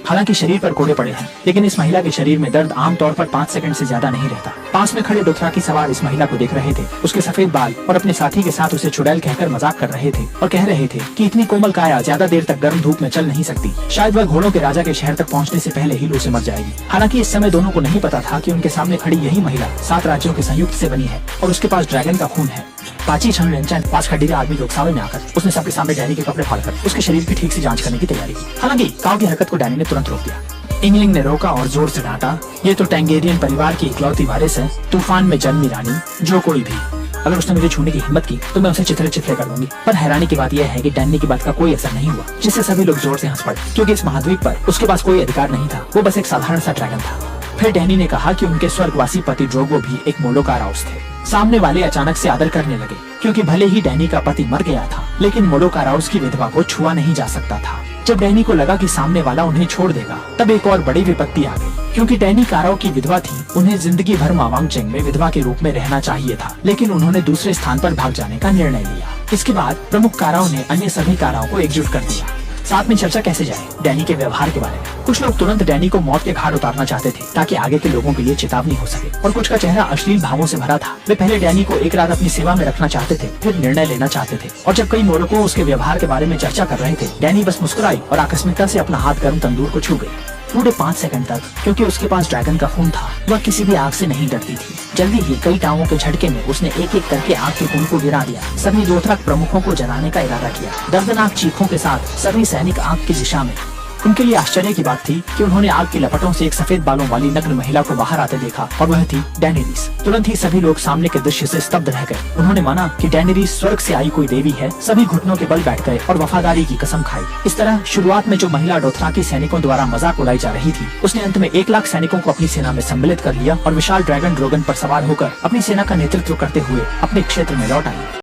हालांकि शरीर पर कोड़े पड़े हैं, लेकिन इस महिला के शरीर में दर्द आमतौर पर 5 सेकंड से ज्यादा नहीं रहता। पास में खड़े डोथराकी सवार इस महिला को देख रहे थे। उसके सफेद बाल और अपने साथी के साथ उसे चुड़ैल कहकर मजाक कर रहे थे और कह रहे थे कि इतनी कोमल काया ज्यादा देर तक गर्म धूप में चल नहीं सकती। शायद वह घोड़ों के राजा के शहर तक पहुंचने से पहले ही लू से मर जाएगी। हालांकि इस समय दोनों को नहीं पता था कि उनके सामने खड़ी यही महिला 7 राज्यों के संयुक्त से बनी है और उसके पास ड्रैगन का खून है। पाची छन रेंचन पास खड़ी आदमी लोकसभा में आकर उसने सबके सामने डैनी के कपड़े फाड़कर उसके शरीर की ठीक से जांच करने की तैयारी की। हालांकि काव की हरकत को डैनी ने तुरंत रोक दिया। इंगलिंग ने रोका और जोर से डांटा, ये तो टेंगेरियन परिवार की इकलौती वारिस है, तूफान में जन्मी रानी। जो कोई भी अगर उसने मुझे छूने की हिम्मत की तो मैं उसे चिथड़े चिथड़े कर दूंगी। पर हैरानी की बात यह है कि डैनी की बात का कोई असर नहीं हुआ, जिससे सभी लोग जोर से हंस पड़े, क्योंकि इस महाद्वीप पर उसके पास कोई अधिकार नहीं था। वो बस एक साधारण सा ड्रैगन था। फिर डैनी ने कहा कि उनके स्वर्गवासी पति ड्रोगो भी एक मोलोकाराउस थे। सामने वाले अचानक से आदर करने लगे, क्योंकि भले ही डैनी का पति मर गया था, लेकिन मोलोकाराउस की विधवा को छुआ नहीं जा सकता था। जब डैनी को लगा कि सामने वाला उन्हें छोड़ देगा, तब एक और बड़ी विपत्ति आ गई, क्योंकि डैनी काराओ की विधवा थी। उन्हें जिंदगी भर मावांगचेंग में विधवा के रूप में रहना चाहिए था, लेकिन उन्होंने दूसरे स्थान पर भाग जाने का निर्णय लिया। इसके बाद प्रमुख काराओ ने अन्य सभी काराओं को एकजुट कर दिया। साथ में चर्चा कैसे जाए डैनी के व्यवहार के बारे में। कुछ लोग तुरंत डैनी को मौत के घाट उतारना चाहते थे, ताकि आगे के लोगों के लिए चेतावनी हो सके, और कुछ का चेहरा अश्लील भावों से भरा था। वे पहले डैनी को एक रात अपनी सेवा में रखना चाहते थे, फिर निर्णय लेना चाहते थे। और जब कई मोलोको उसके व्यवहार के बारे में चर्चा कर रहे थे, डैनी बस मुस्कुराई और आकस्मिकता से अपना हाथ गर्म तंदूर को छू गई। पूरे 5 सेकंड तक, क्योंकि उसके पास ड्रैगन का खून था, वह किसी भी आग से नहीं डरती थी। जल्दी ही कई टांगों के झटके में उसने एक एक करके आग के कुंड को गिरा दिया। सभी दोथरक प्रमुखों को जलाने का इरादा किया। दर्दनाक चीखों के साथ सभी सैनिक आग की दिशा में। उनके लिए आश्चर्य की बात थी कि उन्होंने आग की लपटों से एक सफेद बालों वाली नग्न महिला को बाहर आते देखा, और वह थी डैनेरिस। तुरंत ही सभी लोग सामने के दृश्य से स्तब्ध रह गए। उन्होंने माना कि डैनेरिस स्वर्ग से आई कोई देवी है। सभी घुटनों के बल बैठ गए और वफादारी की कसम खाई। इस तरह शुरुआत में जो महिला डोथराकी सैनिकों द्वारा मजाक उड़ाई जा रही थी, उसने अंत में 1 लाख सैनिकों को अपनी सेना में सम्मिलित कर लिया और विशाल ड्रैगन ड्रोगन पर सवार होकर अपनी सेना का नेतृत्व करते हुए अपने क्षेत्र में लौट आई।